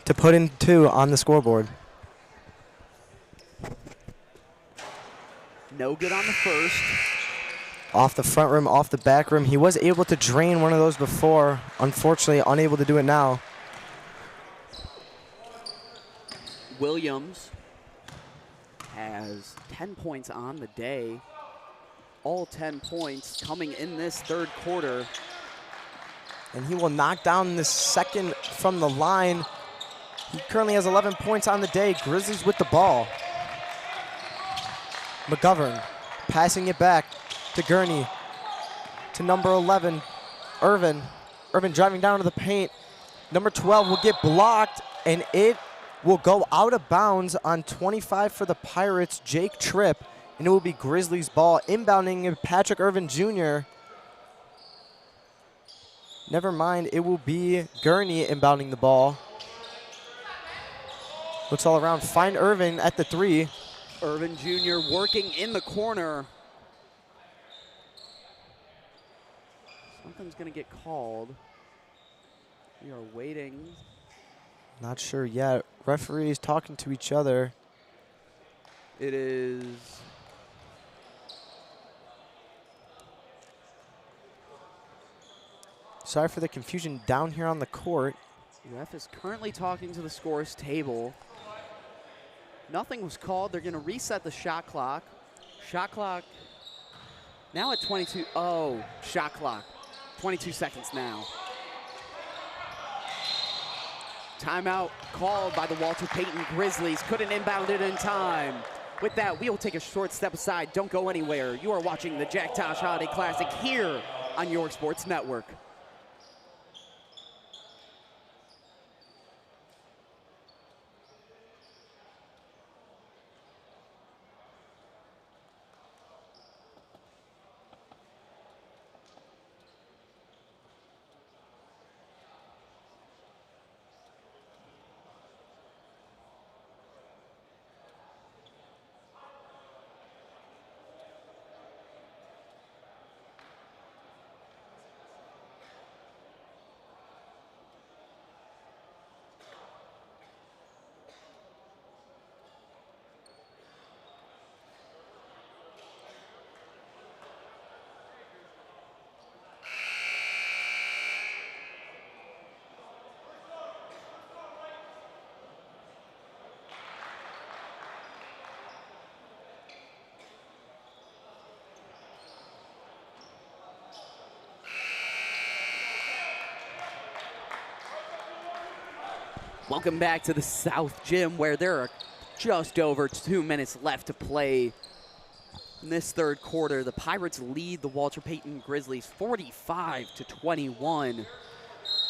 to put in 2 on the scoreboard. No good on the first. Off the front rim, off the back rim. He was able to drain one of those before. Unfortunately, unable to do it now. Williams has 10 points on the day. All 10 points coming in this third quarter. And he will knock down the second from the line. He currently has 11 points on the day. Grizzlies with the ball. McGovern passing it back to Gurney, to number 11, Irvin. Irvin driving down to the paint. Number 12 will get blocked, and it will go out of bounds on 25 for the Pirates, Jake Tripp, and it will be Grizzlies ball. Inbounding Patrick Irvin Jr. Never mind, it will be Gurney inbounding the ball. Looks all around, find Irvin at the 3. Irvin Jr. working in the corner. Something's gonna get called. We are waiting. Not sure yet. Referees talking to each other. It is sorry for the confusion down here on the court. ref is currently talking to the scores table. Nothing was called. They're gonna reset the shot clock. Shot clock now at 22. Oh, shot clock. 22 seconds now. Timeout called by the Walter Payton Grizzlies. Couldn't inbound it in time. With that, we will take a short step aside. Don't go anywhere. You are watching the Jack Tosh Holiday Classic here on York Sports Network. Welcome back to the South Gym, where there are just over 2 minutes left to play in this third quarter. The Pirates lead the Walter Payton Grizzlies 45-21.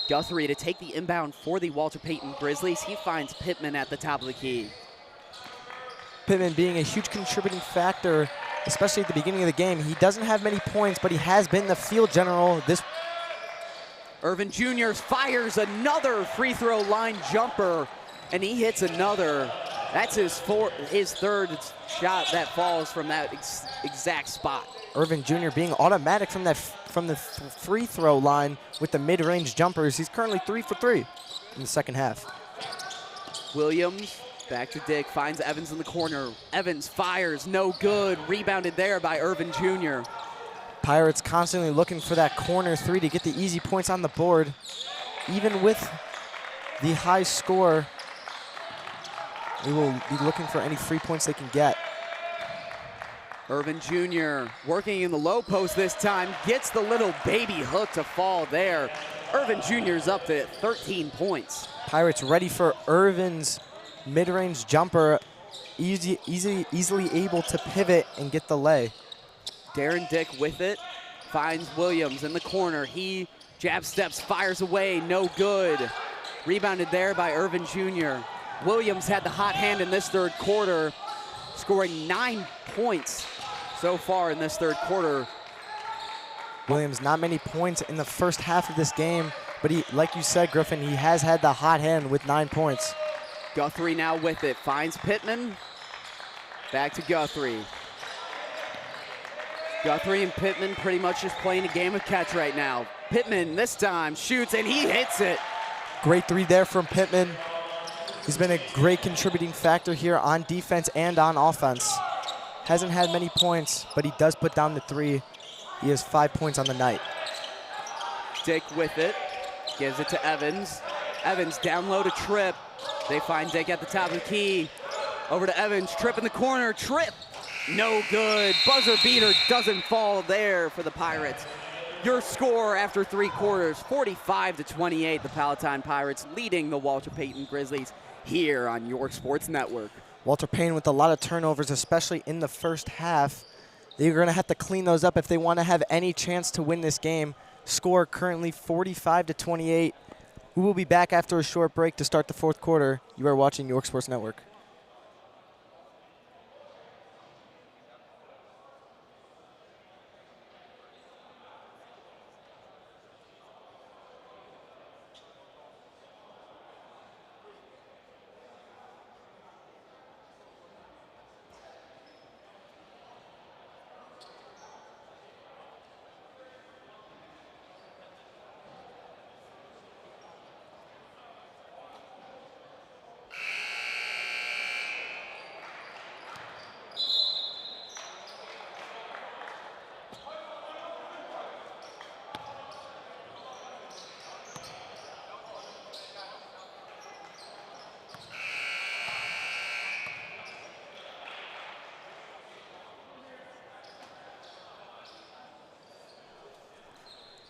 Guthrie to take the inbound for the Walter Payton Grizzlies. He finds Pittman at the top of the key. Pittman being a huge contributing factor, especially at the beginning of the game. He doesn't have many points, but he has been the field general this. Irvin Jr. fires another free throw line jumper, and he hits another. That's his third shot that falls from that exact spot. Irvin Jr. being automatic from the free throw line with the mid-range jumpers. He's currently 3 for 3 in the second half. Williams back to Dick, finds Evans in the corner. Evans fires, no good. Rebounded there by Irvin Jr. Pirates constantly looking for that corner 3 to get the easy points on the board. Even with the high score, they will be looking for any free points they can get. Irvin Jr. working in the low post this time, gets the little baby hook to fall there. Irvin Jr.'s up to 13 points. Pirates ready for Irvin's mid-range jumper, easily able to pivot and get the lay. Darren Dick with it, finds Williams in the corner. He jab steps, fires away, no good. Rebounded there by Irvin Jr. Williams had the hot hand in this third quarter, scoring 9 points so far in this third quarter. Williams, not many points in the first half of this game, but he, like you said, Griffin, he has had the hot hand with 9 points. Guthrie now with it, finds Pittman. Back to Guthrie. Guthrie and Pittman pretty much just playing a game of catch right now. Pittman this time shoots and he hits it. Great 3 there from Pittman. He's been a great contributing factor here on defense and on offense. Hasn't had many points, but he does put down the 3. He has 5 points on the night. Dick with it, gives it to Evans. Evans down low to Tripp. They find Dick at the top of the key. Over to Evans, Tripp in the corner, Tripp. No good, buzzer beater doesn't fall there for the Pirates. Your score after 3 quarters, 45-28, the Palatine Pirates leading the Walter Payton Grizzlies here on York Sports Network. Walter Payton with a lot of turnovers, especially in the first half. They're going to have to clean those up if they want to have any chance to win this game. Score currently 45-28. We will be back after a short break to start the fourth quarter. You are watching York Sports Network.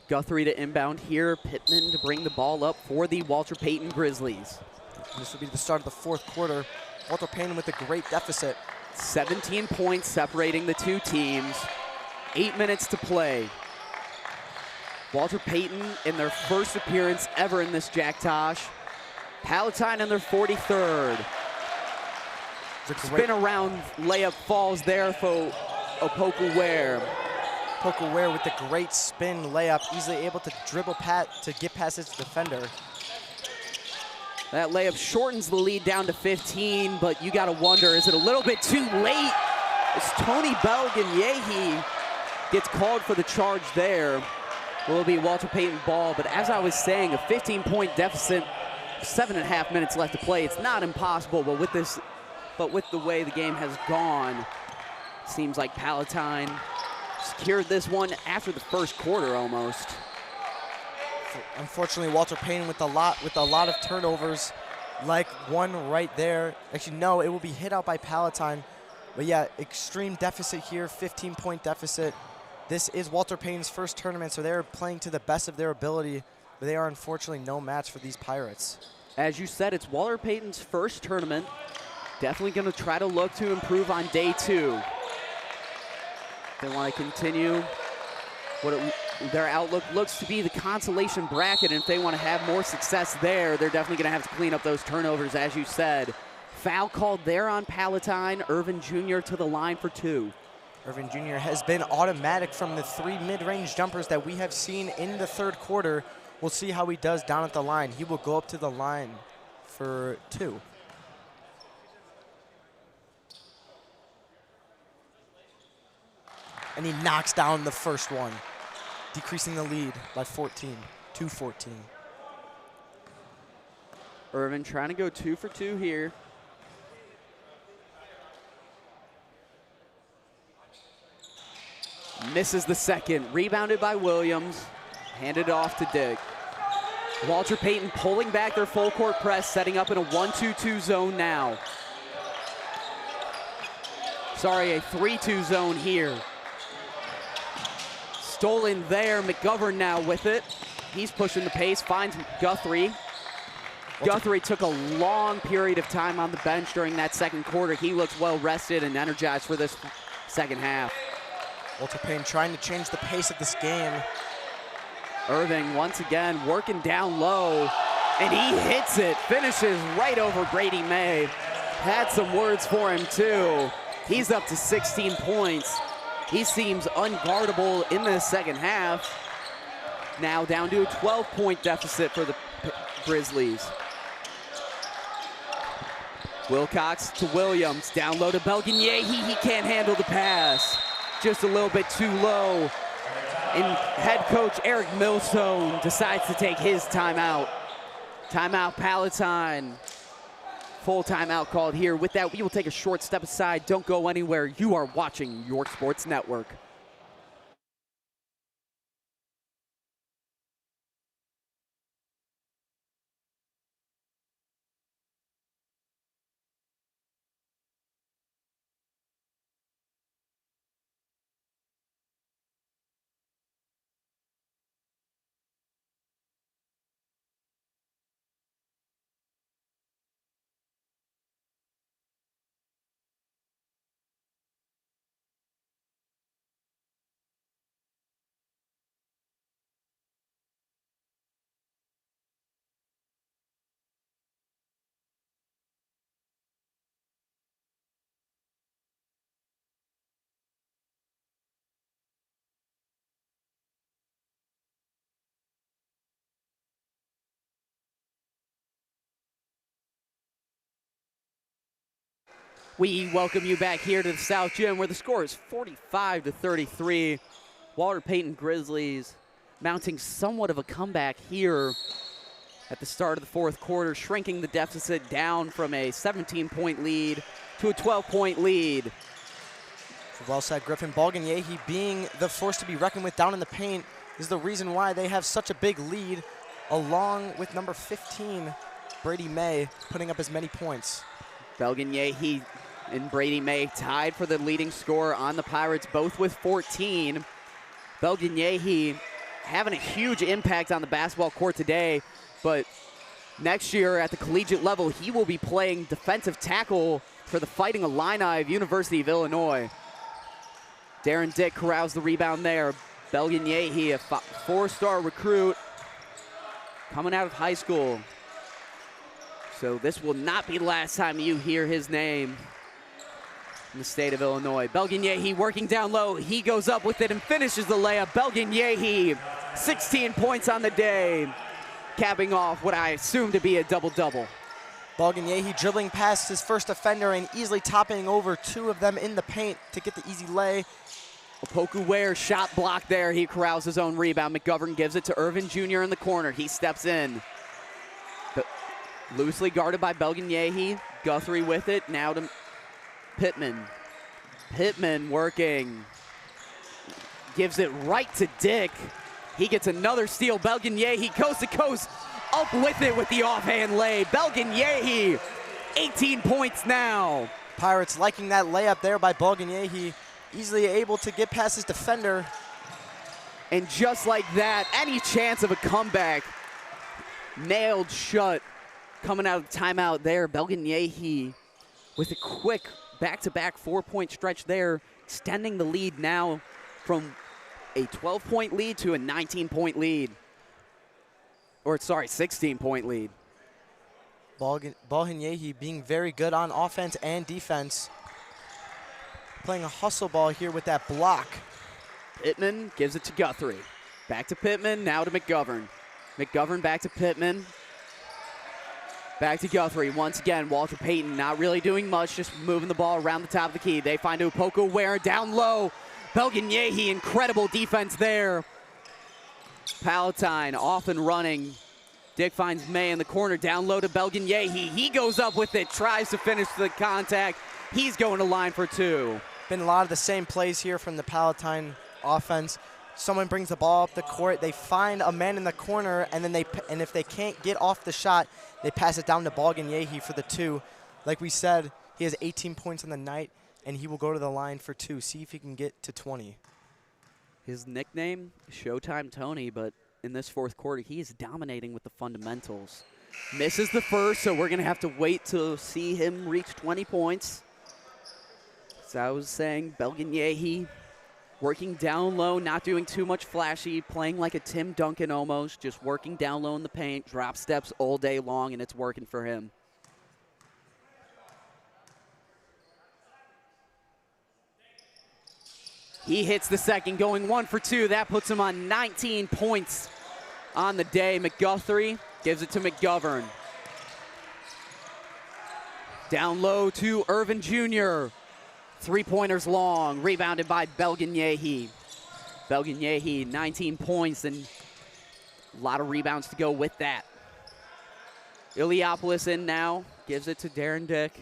Guthrie to inbound here. Pittman to bring the ball up for the Walter Payton Grizzlies. This will be the start of the fourth quarter. Walter Payton with a great deficit. 17 points separating the two teams. 8 minutes to play. Walter Payton in their first appearance ever in this Jack Tosh. Palatine in their 43rd. Spin around layup falls there for Opoku Ware. Opoku Ware with the great spin layup, easily able to dribble to get past his defender. That layup shortens the lead down to 15, but you gotta wonder, is it a little bit too late? It's Tony Belganyehi gets called for the charge there. Will be Walter Payton ball, but as I was saying, a 15-point deficit, 7.5 minutes left to play. It's not impossible, but with the way the game has gone, it seems like Palatine secured this one after the first quarter almost. Unfortunately, Walter Payton with a lot of turnovers, like one right there. Actually, no, it will be hit out by Palatine. But yeah, extreme deficit here, 15-point deficit. This is Walter Payton's first tournament, so they're playing to the best of their ability, but they are unfortunately no match for these Pirates. As you said, it's Walter Payton's first tournament. Definitely going to try to look to improve on day 2. They want to continue their outlook looks to be the consolation bracket, and if they want to have more success there, they're definitely going to have to clean up those turnovers, as you said. Foul called there on Palatine. Irvin Jr. to the line for 2. Irvin Jr. has been automatic from the 3 mid-range jumpers that we have seen in the third quarter. We'll see how he does down at the line. He will go up to the line for 2. And he knocks down the first one, decreasing the lead by 14 to 14. Irvin trying to go 2 for 2 here. Misses the second. Rebounded by Williams. Handed off to Dick. Walter Payton pulling back their full court press, setting up in a 1-2-2 zone now. Sorry, a 3-2 zone here. Stolen there. McGovern now with it. He's pushing the pace, finds Guthrie. Guthrie took a long period of time on the bench during that second quarter. He looks well rested and energized for this second half. Walter Payton trying to change the pace of this game. Irving once again working down low, and he hits it. Finishes right over Brady May. Had some words for him too. He's up to 16 points. He seems unguardable in the second half. Now down to a 12-point deficit for the Grizzlies. Wilcox to Williams, down low to Belganyehi. He can't handle the pass. Just a little bit too low. And head coach Eric Millstone decides to take his timeout. Timeout Palatine. Full timeout called here. With that, we will take a short step aside. Don't go anywhere. You are watching York Sports Network. We welcome you back here to the South Gym where the score is 45-33. Walter Payton Grizzlies mounting somewhat of a comeback here at the start of the fourth quarter, shrinking the deficit down from a 17-point lead to a 12-point lead. Well said, Griffin. Balganyehi being the force to be reckoned with down in the paint is the reason why they have such a big lead, along with number 15, Brady May, putting up as many points. Balganyehi and Brady May tied for the leading scorer on the Pirates, both with 14. Balganyehi having a huge impact on the basketball court today, but next year at the collegiate level, he will be playing defensive tackle for the Fighting Illini of University of Illinois. Darren Dick corrals the rebound there. Balganyehi, a four-star recruit coming out of high school. So this will not be the last time you hear his name in the state of Illinois. Balganyehi working down low. He goes up with it and finishes the layup. Balganyehi, 16 points on the day, capping off what I assume to be a double-double. Balganyehi dribbling past his first defender and easily topping over two of them in the paint to get the easy lay. Opoku Ware shot block there. He corrals his own rebound. McGovern gives it to Irvin Jr. in the corner. He steps in. But loosely guarded by Balganyehi. Guthrie with it. Now to Pittman. Pittman working. Gives it right to Dick. He gets another steal. Balganyehi coast to coast. Up with it with the offhand lay. Balganyehi, 18 points now. Pirates liking that layup there by Balganyehi. Easily able to get past his defender. And just like that, any chance of a comeback nailed shut. Coming out of timeout there, Balganyehi with a quick back-to-back four-point stretch there, extending the lead now from a 12-point lead to a 19-point lead. Or, sorry, 16-point lead. Balganyehi being very good on offense and defense. Playing a hustle ball here with that block. Pittman gives it to Guthrie. Back to Pittman, now to McGovern. McGovern back to Pittman. Back to Guthrie. Once again, Walter Payton not really doing much, just moving the ball around the top of the key. They find Opoku Ware down low. Balganyehi, incredible defense there. Palatine off and running. Dick finds May in the corner, down low to Balganyehi. He goes up with it, tries to finish the contact. He's going to line for two. Been a lot of the same plays here from the Palatine offense. Someone brings the ball up the court, they find a man in the corner, and then if they can't get off the shot, they pass it down to Balganyehi for the two. Like we said, he has 18 points on the night, and he will go to the line for two. See if he can get to 20. His nickname, Showtime Tony, but in this fourth quarter, he is dominating with the fundamentals. Misses the first, so we're going to have to wait to see him reach 20 points. As I was saying, Balganyehi working down low, not doing too much flashy, playing like a Tim Duncan almost, just working down low in the paint, drop steps all day long, and it's working for him. He hits the second, going 1 for 2. That puts him on 19 points on the day. McGuthrie gives it to McGovern. Down low to Irvin Jr. Three-pointers long, rebounded by Balganyehi. Balganyehi, 19 points, and a lot of rebounds to go with that. Iliopoulos in now, gives it to Darren Dick.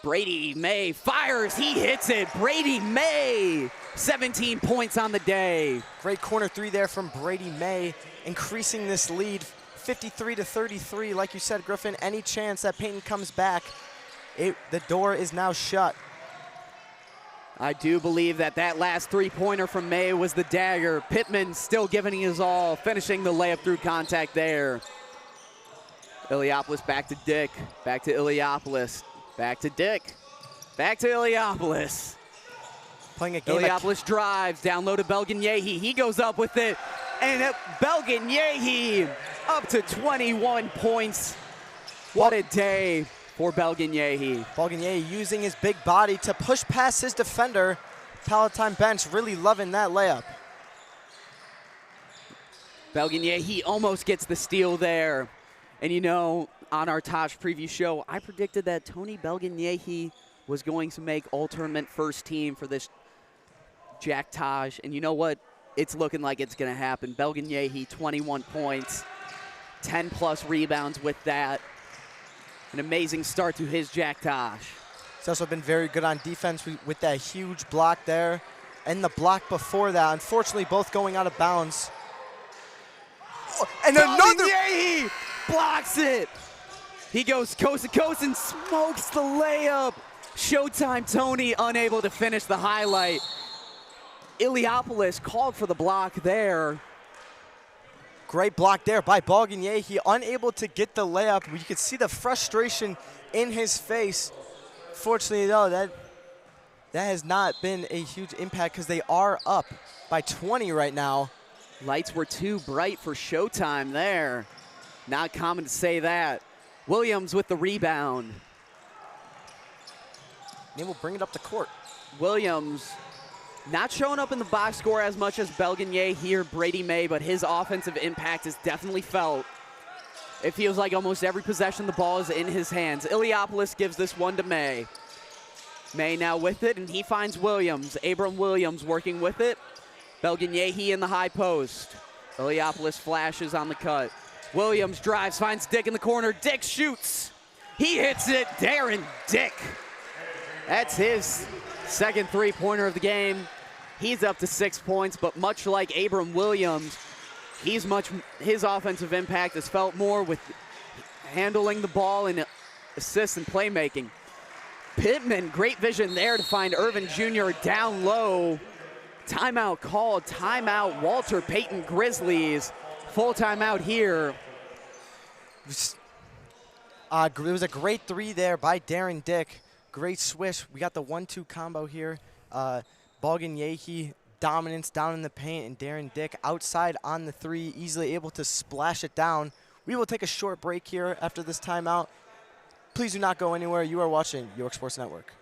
Brady May fires, he hits it. Brady May, 17 points on the day. Great corner three there from Brady May, increasing this lead 53-33. Like you said, Griffin, any chance that Payton comes back, the door is now shut. I do believe that last three-pointer from May was the dagger. Pittman still giving his all, finishing the layup through contact there. Iliopoulos back to Dick, back to Iliopoulos, back to Dick, back to Iliopoulos. Playing a game. Iliopoulos drives down low to Balganyehi. He goes up with it, and Balganyehi up to 21 points. What a day for Balganyehi. Balganyehi using his big body to push past his defender. Palatine bench really loving that layup. Balganyehi almost gets the steal there. And you know, on our Tosh preview show, I predicted that Tony Belgagnehi was going to make all-tournament first team for this Jack Tosh. And you know what? It's looking like it's going to happen. Belgagnehi, 21 points, 10-plus rebounds with that. An amazing start to his Jack Tosh. He's also been very good on defense with that huge block there. And the block before that, unfortunately, both going out of bounds. Oh, and another! He blocks it. He goes coast to coast and smokes the layup. Showtime Tony unable to finish the highlight. Iliopoulos called for the block there. Great block there by Belgagnehi, unable to get the layup. You could see the frustration in his face. Fortunately, though, that has not been a huge impact because they are up by 20 right now. Lights were too bright for Showtime there. Not common to say that. Williams with the rebound. They will bring it up the court. Williams not showing up in the box score as much as Belgagnehi or Brady May, but his offensive impact is definitely felt. It feels like almost every possession the ball is in his hands. Iliopoulos gives this one to May. May now with it, and he finds Williams. Abram Williams working with it. Belgagnehi in the high post. Iliopoulos flashes on the cut. Williams drives, finds Dick in the corner. Dick shoots. He hits it. Darren Dick. That's his second three-pointer of the game. He's up to 6 points, but much like Abram Williams, his offensive impact is felt more with handling the ball and assists and playmaking. Pittman, great vision there to find Irvin Jr. down low. Timeout called, timeout Walter Payton Grizzlies. Full timeout here. It was a great three there by Darren Dick. Great swish. We got the 1-2 combo here. Belgagnehi dominance down in the paint, and Darren Dick outside on the three, easily able to splash it down. We will take a short break here after this timeout. Please do not go anywhere. You are watching York Sports Network.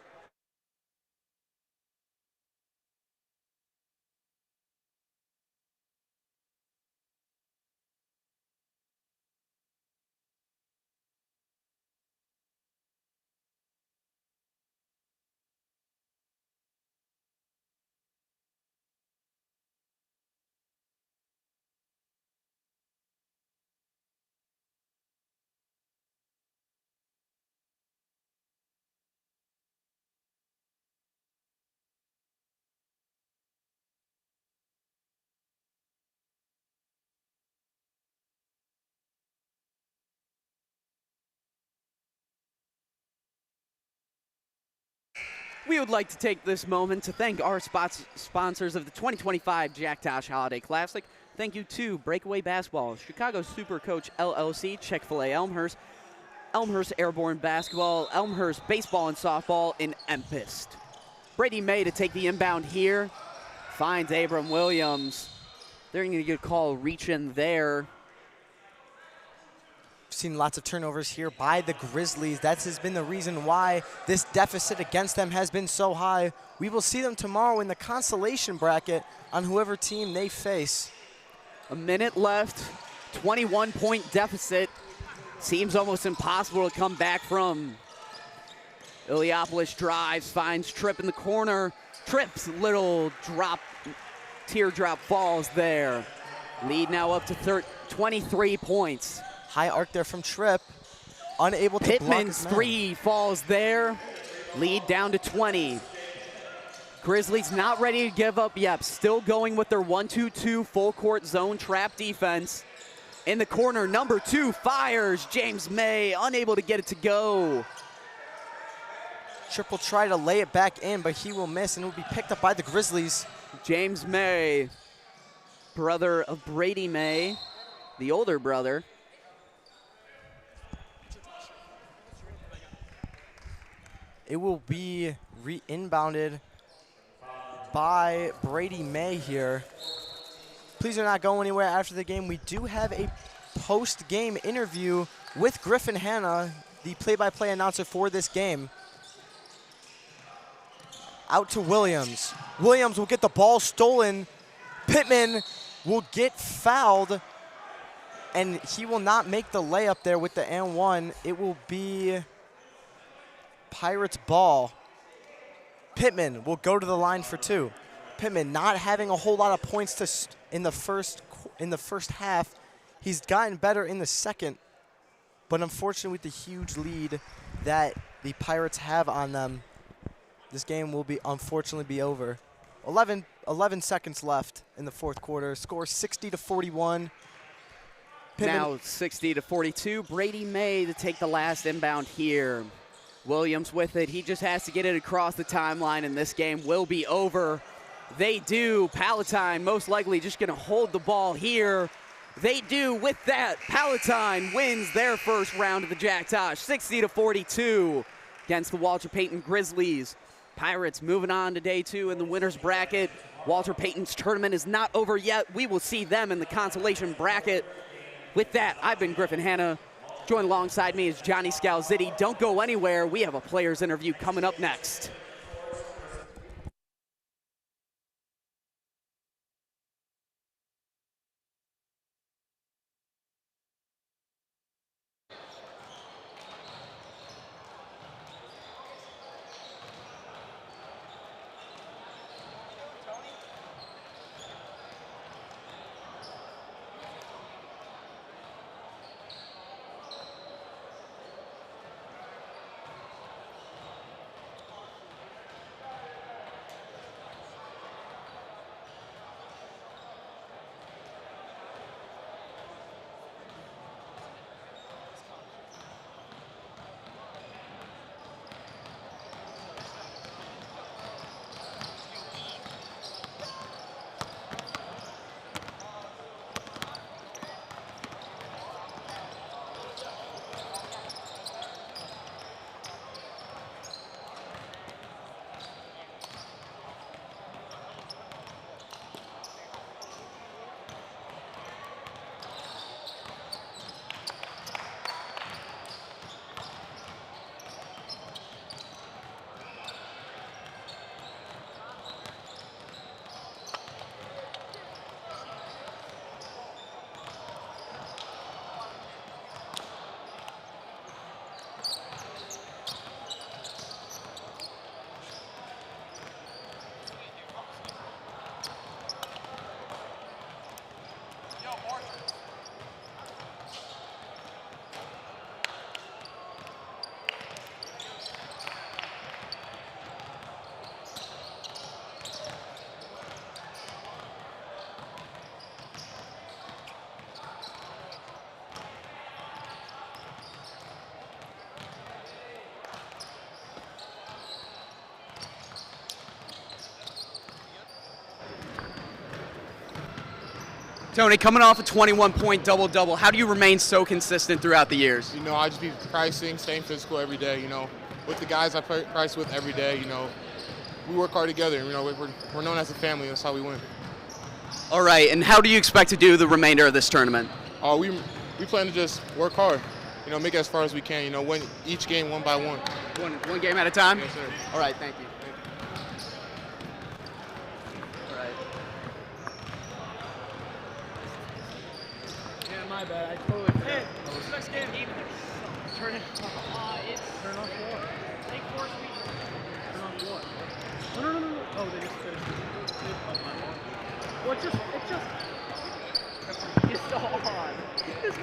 We would like to take this moment to thank our sponsors of the 2025 Jack Tosh Holiday Classic. Thank you to Breakaway Basketball, Chicago Super Coach LLC, Chick-fil-A Elmhurst, Elmhurst Airborne Basketball, Elmhurst Baseball and Softball, and Empist. Brady May to take the inbound here. Finds Abram Williams. They're going to get a call reach in there. Seen lots of turnovers here by the Grizzlies. That has been the reason why this deficit against them has been so high. We will see them tomorrow in the consolation bracket on whoever team they face. A minute left, 21-point deficit. Seems almost impossible to come back from. Iliopoulos drives, finds Tripp in the corner. Tripp's little drop, teardrop falls there. Lead now up to 23 points. High arc there from Tripp. Unable to block Pittman's three falls there. Lead down to 20. Grizzlies not ready to give up yet. Still going with their 1-2-2 full court zone trap defense. In the corner, number 2 fires. James May unable to get it to go. Tripp will try to lay it back in, but he will miss, and it will be picked up by the Grizzlies. James May, brother of Brady May, the older brother. It will be inbounded by Brady May here. Please do not go anywhere after the game. We do have a post-game interview with Griffin Hanna, the play-by-play announcer for this game. Out to Williams. Williams will get the ball stolen. Pittman will get fouled. And he will not make the layup there with the and one. It will be Pirates ball. Pittman will go to the line for 2. Pittman not having a whole lot of points in the first half. He's gotten better in the second, but unfortunately with the huge lead that the Pirates have on them, this game will unfortunately be over. 11 seconds left in the fourth quarter. Score 60-41. Pittman. Now 60-42. Brady May to take the last inbound here. Williams with it. He just has to get it across the timeline, and this game will be over. They do. Palatine most likely just going to hold the ball here. They do. With that, Palatine wins their first round of the Jack Tosh, 60-42 against the Walter Payton Grizzlies. Pirates moving on to day 2 in the winner's bracket. Walter Payton's tournament is not over yet. We will see them in the consolation bracket. With that, I've been Griffin Hanna. Joined alongside me is Johnny Scalzitti. Don't go anywhere. We have a players interview coming up next. Tony, coming off a 21-point double-double, how do you remain so consistent throughout the years? You know, I just be practicing, staying physical every day, you know. With the guys I practice with every day, you know, we work hard together. You know, we're known as a family. That's how we win. All right, and how do you expect to do the remainder of this tournament? We plan to just work hard, you know, make it as far as we can, you know, win each game one by one. One game at a time? Yes, sir. All right, thank you. All right. Yeah, my bad. I totally forgot. Hey, next game. Turn it. Turn off what? Take 4 speakers. Turn off what? No. Oh, they just finished it. Well, it's just. It's so odd. It's